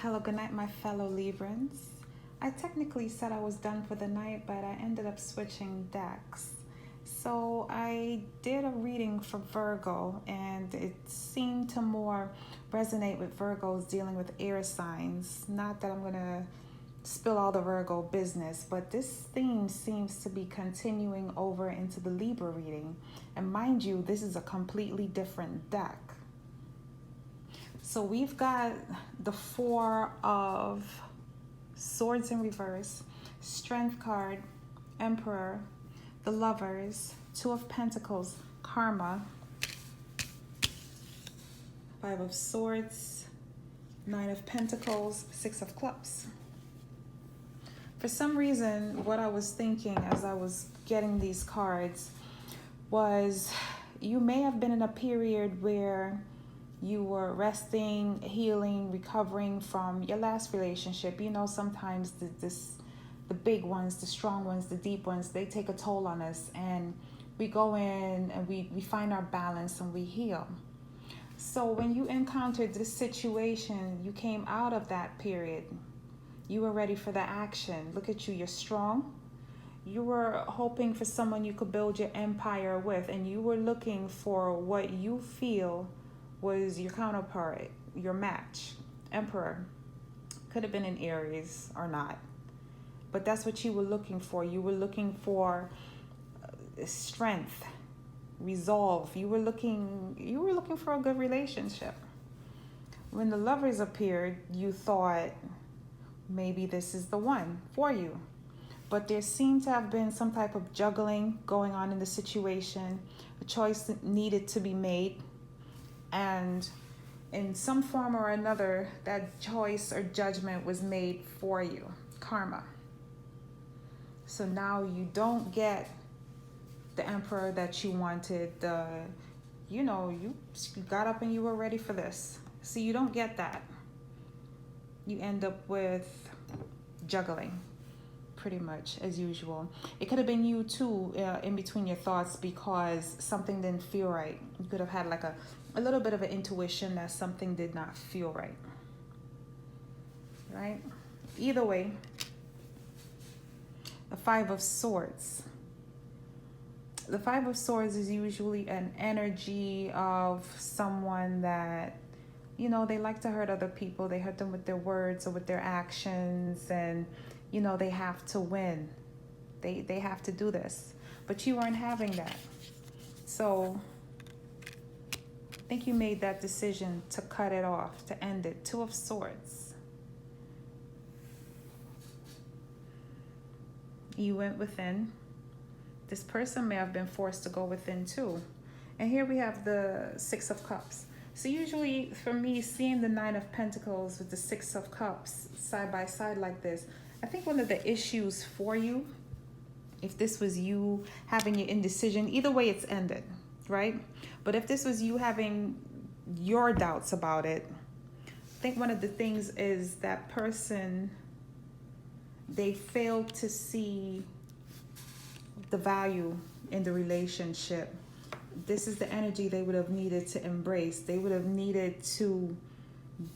Hello, good night, my fellow Librans. I technically said I was done for the night, but I ended up switching decks. So I did a reading for Virgo, and it seemed to more resonate with Virgos dealing with air signs. Not that I'm going to spill all the Virgo business, but this theme seems to be continuing over into the Libra reading. And mind you, this is a completely different deck. So we've got the Four of Swords in reverse, Strength card, Emperor, the Lovers, Two of Pentacles, Karma, Five of Swords, Nine of Pentacles, Six of Cups. For some reason, what I was thinking as I was getting these cards was you may have been in a period where you were resting, healing, recovering from your last relationship. You know, sometimes the big ones, the strong ones, the deep ones, they take a toll on us, and we go in and we find our balance and we heal. So when you encountered this situation, you came out of that period. You were ready for the action. Look at you, you're strong. You were hoping for someone you could build your empire with, and you were looking for what you feel was your counterpart, your match. Emperor. Could have been in Aries or not. But that's what you were looking for. You were looking for strength, resolve. You were looking for a good relationship. When the Lovers appeared, you thought maybe this is the one for you. But there seemed to have been some type of juggling going on in the situation. A choice that needed to be made. And in some form or another, that choice or judgment was made for you. Karma. So now you don't get the Emperor that you wanted. You got up and you were ready for this. So you don't get that. You end up with juggling, pretty much as usual. It could have been you too, in between your thoughts, because something didn't feel right. You could have had like a little bit of an intuition that something did not feel right. Right? Either way, the Five of Swords. The Five of Swords is usually an energy of someone that, they like to hurt other people. They hurt them with their words or with their actions, and, they have to win. They have to do this. But you weren't having that. So I think you made that decision to cut it off, to end it. Two of Swords. You went within. This person may have been forced to go within too. And here we have the Six of Cups. So usually for me, seeing the Nine of Pentacles with the Six of Cups side by side like this, I think one of the issues for you, if this was you having your indecision, either way it's ended, right? But if this was you having your doubts about it, I think one of the things is that person, they failed to see the value in the relationship. This is the energy they would have needed to embrace. They would have needed to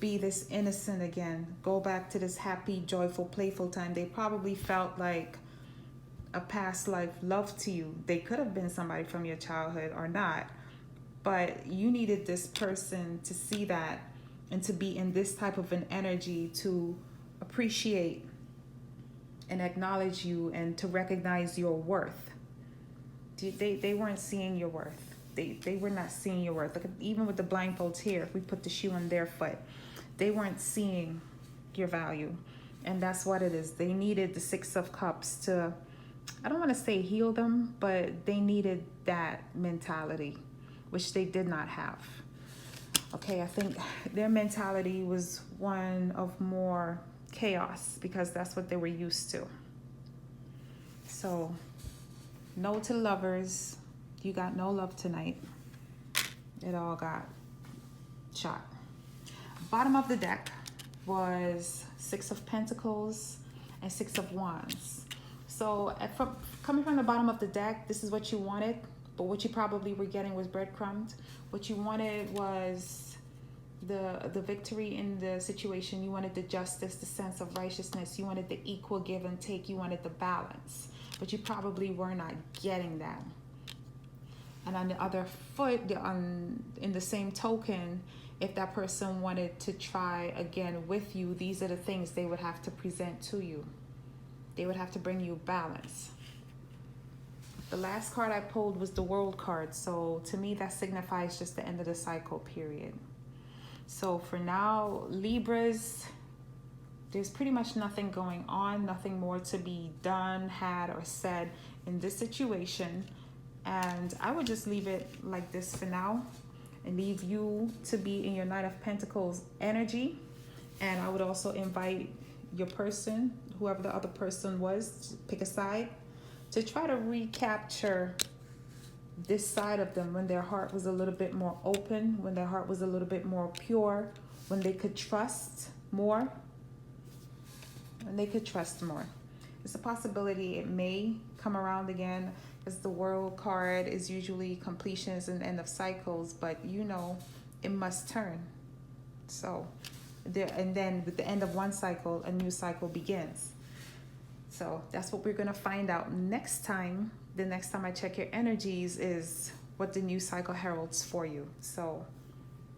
be this innocent again. Go back to this happy, joyful, playful time. They probably felt like a past life love to you. They could have been somebody from your childhood or not. But you needed this person to see that and to be in this type of an energy to appreciate and acknowledge you and to recognize your worth. They weren't seeing your worth. They were not seeing your worth. Look at, even with the blindfolds here, if we put the shoe on their foot, they weren't seeing your value. And that's what it is. They needed the Six of Cups to, I don't want to say heal them, but they needed that mentality, which they did not have. Okay, I think their mentality was one of more chaos because that's what they were used to. So, no to Lovers. You got no love tonight. It all got shot. Bottom of the deck was Six of Pentacles and Six of Wands. So coming from the bottom of the deck, this is what you wanted, but what you probably were getting was breadcrumbed. What you wanted was, the victory in the situation. You wanted the justice, the sense of righteousness. You wanted the equal give and take. You wanted the balance, but you probably were not getting that. And on the other foot, in the same token, if that person wanted to try again with you, these are the things they would have to present to you. They would have to bring you balance. The last card I pulled was the World card. So to me, that signifies just the end of the cycle period. So for now, Libras, there's pretty much nothing going on, nothing more to be done, had, or said in this situation. And I would just leave it like this for now and leave you to be in your Knight of Pentacles energy. And I would also invite your person, whoever the other person was, to pick a side, to try to recapture this side of them when their heart was a little bit more open, when their heart was a little bit more pure, when they could trust more, when they could trust more. It's a possibility it may come around again, because the World card is usually completions and end of cycles, but you know it must turn. So there, and then with the end of one cycle, a new cycle begins. So that's what we're going to find out next time. The next time I check your energies is what the new cycle heralds for you. So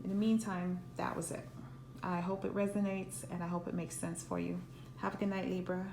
in the meantime, that was it. I hope it resonates and I hope it makes sense for you. Have a good night, Libra.